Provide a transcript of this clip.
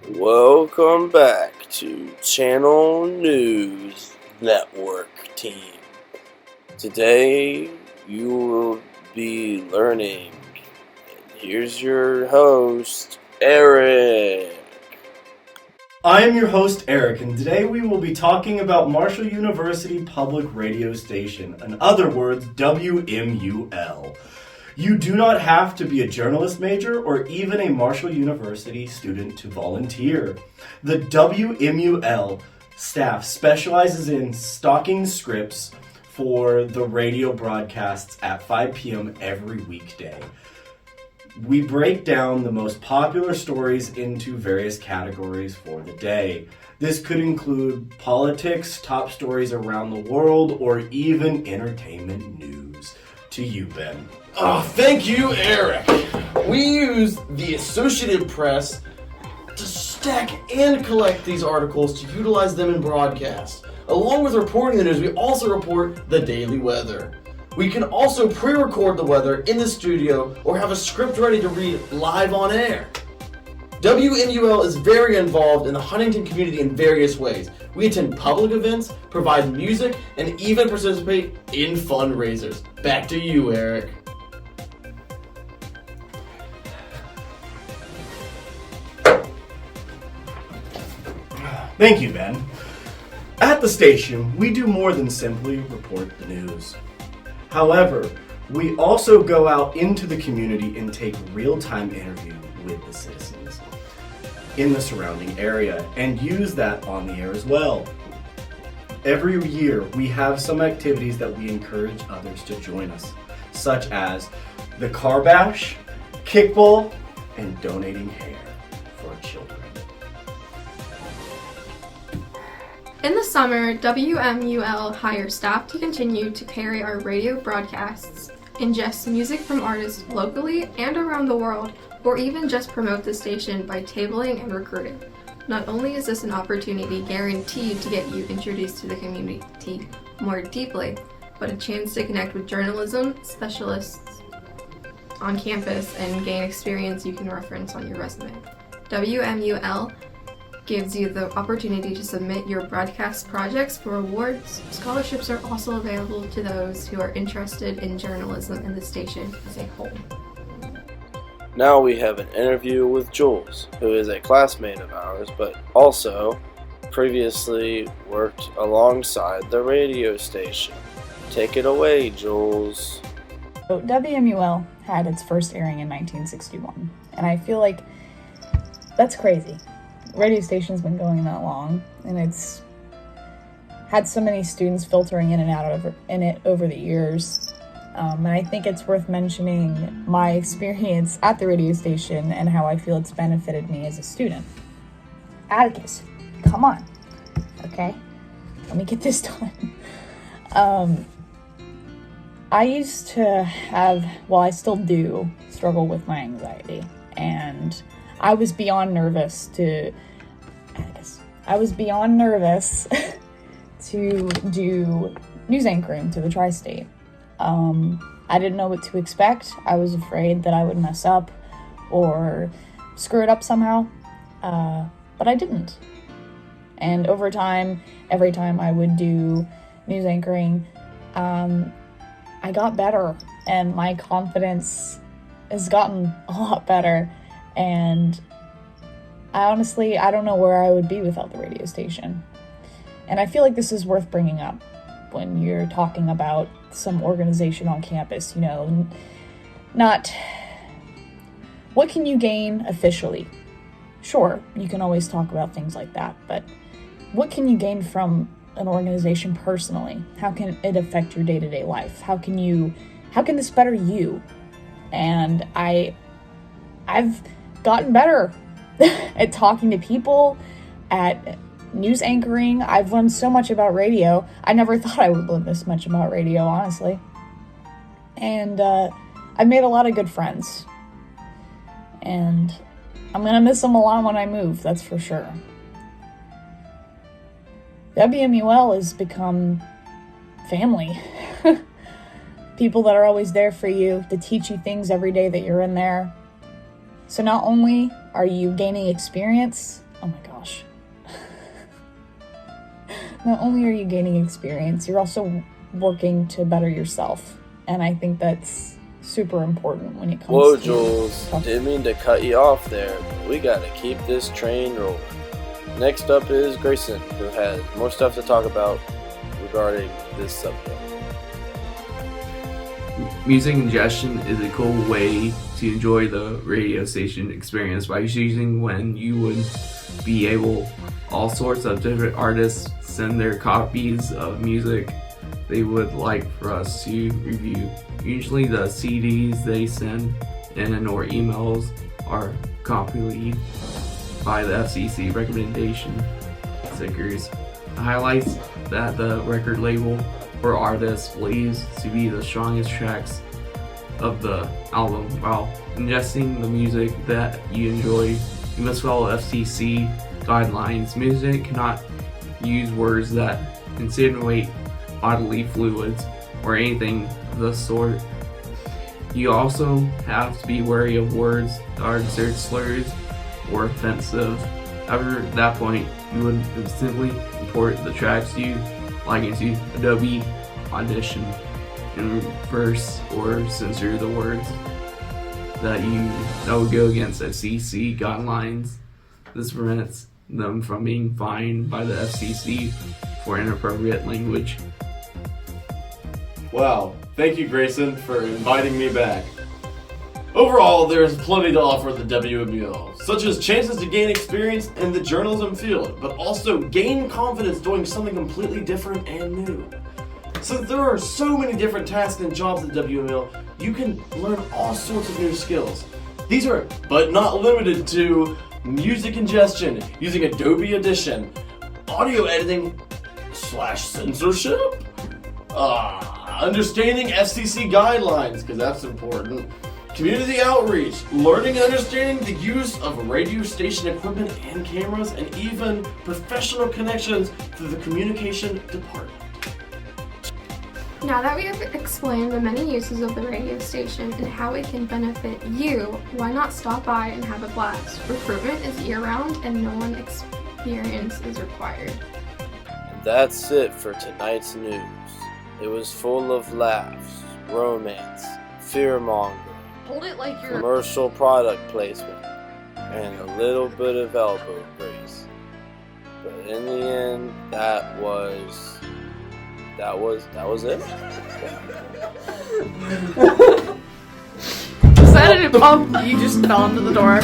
Welcome back to Channel News Network Team. Today you will be learning. And here's your host, Eric. I am your host, Eric, and today we will be talking about Marshall University Public Radio Station, in other words, WMUL. You do not have to be a journalist major or even a Marshall University student to volunteer. The WMUL staff specializes in stocking scripts for the radio broadcasts at 5 p.m. every weekday. We break down the most popular stories into various categories for the day. This could include politics, top stories around the world, or even entertainment news. To you, Ben. Oh, thank you, Eric. We use the Associated Press to stack and collect these articles to utilize them in broadcast. Along with reporting the news, we also report the daily weather. We can also pre-record the weather in the studio or have a script ready to read live on air. WMUL is very involved in the Huntington community in various ways. We attend public events, provide music, and even participate in fundraisers. Back to you, Eric. Thank you, Ben. At the station, we do more than simply report the news. However, we also go out into the community and take real-time interview with the citizens in the surrounding area and use that on the air as well. Every year, we have some activities that we encourage others to join us, such as the car bash, kickball, and donating hair for children. In the summer, WMUL hires staff to continue to carry our radio broadcasts, ingest music from artists locally and around the world, or even just promote the station by tabling and recruiting. Not only is this an opportunity guaranteed to get you introduced to the community more deeply, but a chance to connect with journalism specialists on campus and gain experience you can reference on your resume. WMUL gives you the opportunity to submit your broadcast projects for awards. Scholarships are also available to those who are interested in journalism in the station as a whole. Now we have an interview with Jules, who is a classmate of ours, but also previously worked alongside the radio station. Take it away, Jules. So WMUL had its first airing in 1961, and I feel like that's crazy. Radio station's been going that long, and it's had so many students filtering in and out of it over the years. And I think it's worth mentioning my experience at the radio station and how I feel it's benefited me as a student. Atticus, come on. Okay, let me get this done. I used to have, well, I still do struggle with my anxiety, and I was beyond nervous to do news anchoring to the tri-state. I didn't know what to expect. I was afraid that I would mess up or screw it up somehow, but I didn't. And over time, every time I would do news anchoring, I got better, and my confidence has gotten a lot better. And I don't know where I would be without the radio station. And I feel like this is worth bringing up when you're talking about some organization on campus, not what can you gain officially? Sure, you can always talk about things like that, but what can you gain from an organization personally? How can it affect your day-to-day life? How can this better you? And I've gotten better at talking to people, at news anchoring. I've learned so much about radio. I never thought I would learn this much about radio, honestly. And I've made a lot of good friends. And I'm going to miss them a lot when I move, that's for sure. WMUL has become family. People that are always there for you, to teach you things every day that you're in there. So not only are you gaining experience oh my gosh. Not only are you gaining experience, you're also working to better yourself. And I think that's super important when it comes Whoa, to Jules, didn't mean to cut you off there, but we gotta keep this train rolling. Next up is Grayson, who has more stuff to talk about regarding this subject. Music ingestion is a cool way to enjoy the radio station experience by choosing when you would be able. All sorts of different artists send their copies of music they would like for us to review. Usually the CDs they send in or emails are copied by the FCC recommendation stickers. It highlights that the record label or artist believes to be the strongest tracks of the album. While ingesting the music that you enjoy, you must follow FCC guidelines. Music cannot use words that insinuate bodily fluids or anything of the sort. You also have to be wary of words that are considered slurs or offensive. After that point, you would simply import the tracks you like into Adobe Audition in reverse or censor the words that would go against FCC guidelines. This prevents them from being fined by the FCC for inappropriate language. Wow, thank you, Grayson, for inviting me back. Overall, there's plenty to offer the WMUL, such as chances to gain experience in the journalism field, but also gain confidence doing something completely different and new. Since there are so many different tasks and jobs at WMUL, you can learn all sorts of new skills. These are, but not limited to, music ingestion using Adobe Audition, audio editing / censorship, understanding FCC guidelines, because that's important, community outreach, learning and understanding the use of radio station equipment and cameras, and even professional connections through the communication department. Now that we have explained the many uses of the radio station and how it can benefit you, why not stop by and have a blast? Recruitment is year-round and no one experience is required. And that's it for tonight's news. It was full of laughs, romance, fear-mongering, Hold it like you're... commercial product placement, and a little bit of elbow grease. But in the end, that was it. Is that an... Oh, you just fell into the door.